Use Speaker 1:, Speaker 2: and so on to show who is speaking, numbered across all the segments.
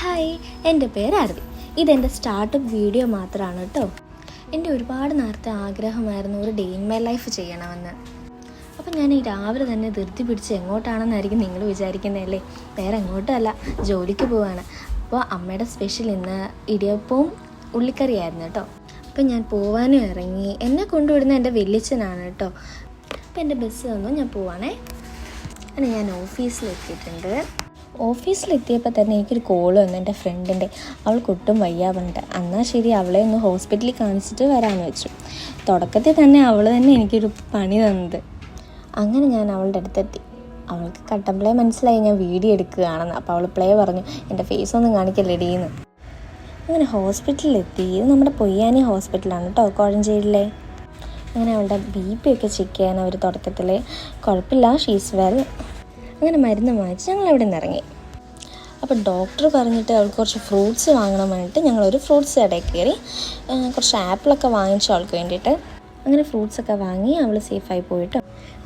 Speaker 1: Hi, എൻ്റെ പേര് അരവി. ഇതെൻ്റെ സ്റ്റാർട്ടപ്പ് വീഡിയോ മാത്രമാണ് കേട്ടോ. എൻ്റെ ഒരുപാട് നേരത്തെ ആഗ്രഹമായിരുന്നു ഒരു ഡേ ഇൻ മൈ ലൈഫ് ചെയ്യണമെന്ന്. അപ്പം ഞാൻ ഈ രാവിലെ തന്നെ ധൃതി പിടിച്ച് എങ്ങോട്ടാണെന്നായിരിക്കും നിങ്ങൾ വിചാരിക്കുന്നതല്ലേ? വേറെ എങ്ങോട്ടും അല്ല, ജോലിക്ക് പോവാണ്. അപ്പോൾ അമ്മയുടെ സ്പെഷ്യൽ ഇന്ന് ഇടിയപ്പവും ഉള്ളിക്കറിയായിരുന്നു കേട്ടോ. അപ്പം ഞാൻ പോവാനും ഇറങ്ങി. എന്നെ കൊണ്ടുവിടുന്ന എൻ്റെ വല്യച്ഛനാണ് കേട്ടോ. അപ്പം എൻ്റെ ബസ് വന്നു, ഞാൻ പോവാണേ. അങ്ങനെ ഞാൻ ഓഫീസിലെത്തിയിട്ടുണ്ട്. ഓഫീസിലെത്തിയപ്പോൾ തന്നെ എനിക്കൊരു കോൾ വന്നു എൻ്റെ ഫ്രണ്ടിൻ്റെ. അവൾക്കൊട്ടും വയ്യാവുണ്ട്. എന്നാൽ ശരി, അവളെ ഒന്ന് ഹോസ്പിറ്റലിൽ കാണിച്ചിട്ട് വരാമെന്ന് വെച്ചു. തുടക്കത്തിൽ തന്നെ അവൾ തന്നെ എനിക്കൊരു പണി തന്നത്. അങ്ങനെ ഞാൻ അവളുടെ അടുത്തെത്തി. അവൾക്ക് കട്ടപ്ലേ മനസ്സിലായി ഞാൻ വീഡിയോ എടുക്കുകയാണെന്ന്. അപ്പോൾ അവൾ പ്ലേ പറഞ്ഞു, എൻ്റെ ഫേസ് ഒന്നും കാണിക്കല്ലേടീന്ന്. അങ്ങനെ ഹോസ്പിറ്റലിലെത്തി. ഇത് നമ്മുടെ പൊയ്യാനി ഹോസ്പിറ്റലാണ് കേട്ടോ, കോഴഞ്ചേരിയിലെ. അങ്ങനെ അവളുടെ BP ഒക്കെ ചെക്ക് ചെയ്യാൻ അവർ തുടക്കത്തിൽ കുഴപ്പമില്ല, ഷീസ് വെൽ. അങ്ങനെ മരുന്ന് വാങ്ങിച്ച് ഞങ്ങൾ അവിടെ നിന്ന് ഇറങ്ങി. അപ്പോൾ ഡോക്ടർ പറഞ്ഞിട്ട് അവൾക്ക് കുറച്ച് ഫ്രൂട്ട്സ് വാങ്ങണമെന്നിട്ട് ഞങ്ങളൊരു ഫ്രൂട്ട്സ് കടയിൽ കയറി കുറച്ച് ആപ്പിളൊക്കെ വാങ്ങിച്ചു അവൾക്ക് വേണ്ടിയിട്ട്. അങ്ങനെ ഫ്രൂട്ട്സൊക്കെ വാങ്ങി അവൾ സേഫായി പോയിട്ട്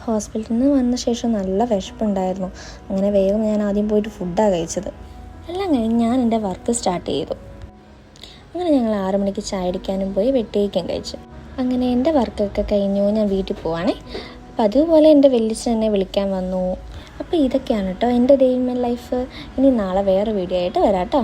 Speaker 1: ഹോസ്പിറ്റലിൽ നിന്ന് വന്ന ശേഷം നല്ല വിശപ്പുണ്ടായിരുന്നു. അങ്ങനെ വേഗം ഞാൻ ആദ്യം പോയിട്ട് ഫുഡാണ് കഴിച്ചത്. എല്ലാം കഴിഞ്ഞ് ഞാൻ എൻ്റെ വർക്ക് സ്റ്റാർട്ട് ചെയ്തു. അങ്ങനെ ഞങ്ങൾ 6 മണിക്ക് ചായ അടിക്കാനും പോയി വെട്ടിയേക്കും കഴിച്ചു. അങ്ങനെ എൻ്റെ വർക്കൊക്കെ കഴിഞ്ഞു, ഞാൻ വീട്ടിൽ പോവാണേ. അപ്പം അതുപോലെ എൻ്റെ വല്യച്ഛൻ എന്നെ വിളിക്കാൻ വന്നു. അപ്പോൾ ഇതൊക്കെയാണ് കേട്ടോ എൻ്റെ ഡേ ഇൻ മൈ ലൈഫ്. ഇനി നാളെ വേറെ വീഡിയോ ആയിട്ട് വരാം കേട്ടോ.